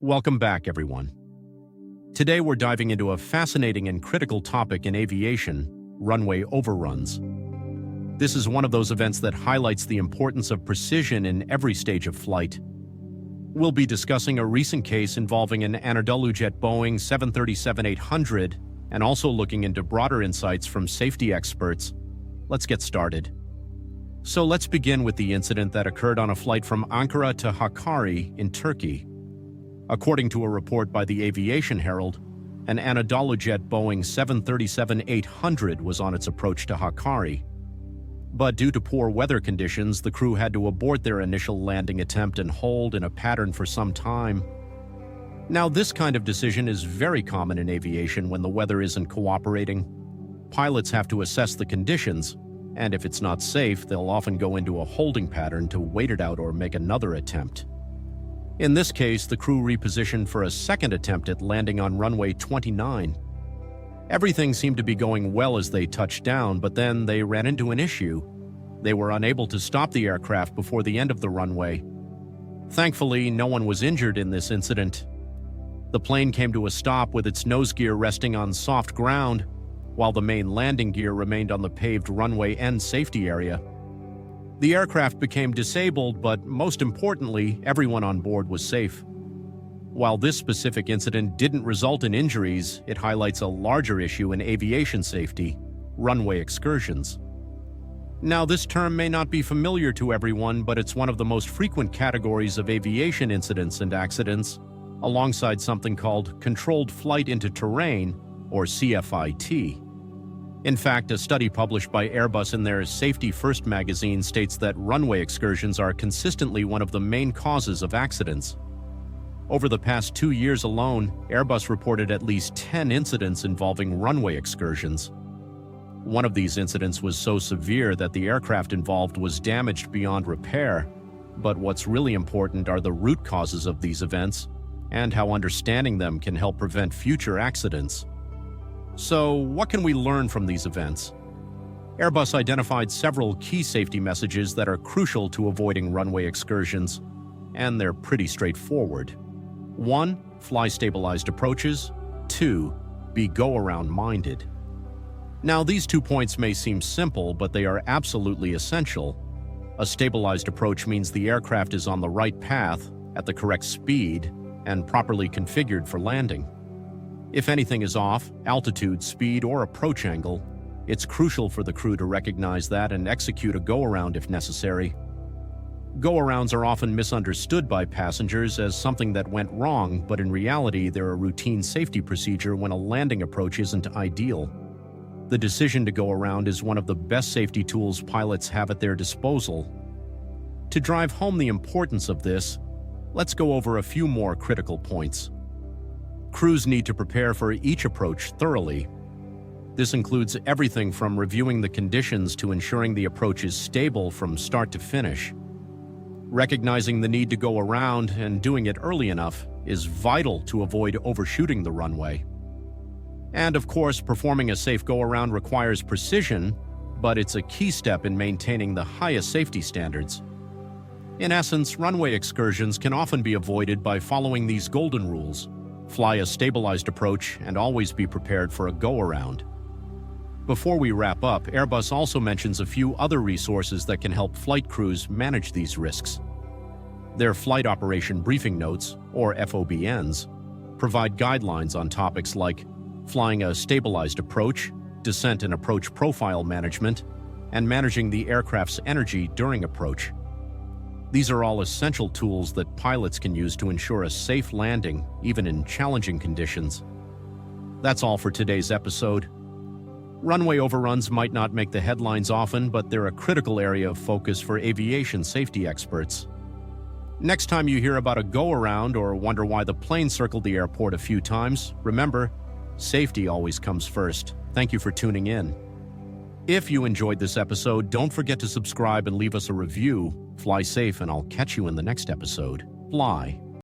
Welcome back, everyone. Today we're diving into a fascinating and critical topic in aviation, runway overruns. This is one of those events that highlights the importance of precision in every stage of flight. We'll be discussing a recent case involving an Anadolujet Boeing 737-800 and also looking into broader insights from safety experts. Let's get started. So let's begin with the incident that occurred on a flight from Ankara to Hakkari in Turkey. According to a report by the Aviation Herald, an Anadolujet Boeing 737-800 was on its approach to Hakkari. But due to poor weather conditions, the crew had to abort their initial landing attempt and hold in a pattern for some time. Now, this kind of decision is very common in aviation when the weather isn't cooperating. Pilots have to assess the conditions, and if it's not safe, they'll often go into a holding pattern to wait it out or make another attempt. In this case, the crew repositioned for a second attempt at landing on runway 29. Everything seemed to be going well as they touched down, but then they ran into an issue. They were unable to stop the aircraft before the end of the runway. Thankfully, no one was injured in this incident. The plane came to a stop with its nose gear resting on soft ground, while the main landing gear remained on the paved runway end safety area. The aircraft became disabled, but most importantly, everyone on board was safe. While this specific incident didn't result in injuries, it highlights a larger issue in aviation safety: runway excursions. Now, this term may not be familiar to everyone, but it's one of the most frequent categories of aviation incidents and accidents, alongside something called controlled flight into terrain, or CFIT. In fact, a study published by Airbus in their Safety First magazine states that runway excursions are consistently one of the main causes of accidents. Over the past 2 years alone, Airbus reported at least 10 incidents involving runway excursions. One of these incidents was so severe that the aircraft involved was damaged beyond repair. But what's really important are the root causes of these events and how understanding them can help prevent future accidents. So, what can we learn from these events? Airbus identified several key safety messages that are crucial to avoiding runway excursions, and they're pretty straightforward. 1. Fly stabilized approaches. 2. Be go-around minded. Now, these 2 points may seem simple, but they are absolutely essential. A stabilized approach means the aircraft is on the right path, at the correct speed, and properly configured for landing. If anything is off, altitude, speed, or approach angle, it's crucial for the crew to recognize that and execute a go-around if necessary. Go-arounds are often misunderstood by passengers as something that went wrong, but in reality, they're a routine safety procedure when a landing approach isn't ideal. The decision to go around is one of the best safety tools pilots have at their disposal. To drive home the importance of this, let's go over a few more critical points. Crews need to prepare for each approach thoroughly. This includes everything from reviewing the conditions to ensuring the approach is stable from start to finish. Recognizing the need to go around and doing it early enough is vital to avoid overshooting the runway. And of course, performing a safe go-around requires precision, but it's a key step in maintaining the highest safety standards. In essence, runway excursions can often be avoided by following these golden rules. Fly a stabilized approach and always be prepared for a go-around. Before we wrap up, Airbus also mentions a few other resources that can help flight crews manage these risks. Their Flight Operation Briefing Notes, or FOBNs, provide guidelines on topics like flying a stabilized approach, descent and approach profile management, and managing the aircraft's energy during approach. These are all essential tools that pilots can use to ensure a safe landing, even in challenging conditions. That's all for today's episode. Runway overruns might not make the headlines often, but they're a critical area of focus for aviation safety experts. Next time you hear about a go-around or wonder why the plane circled the airport a few times, remember, safety always comes first. Thank you for tuning in. If you enjoyed this episode, don't forget to subscribe and leave us a review. Fly safe, and I'll catch you in the next episode. Fly.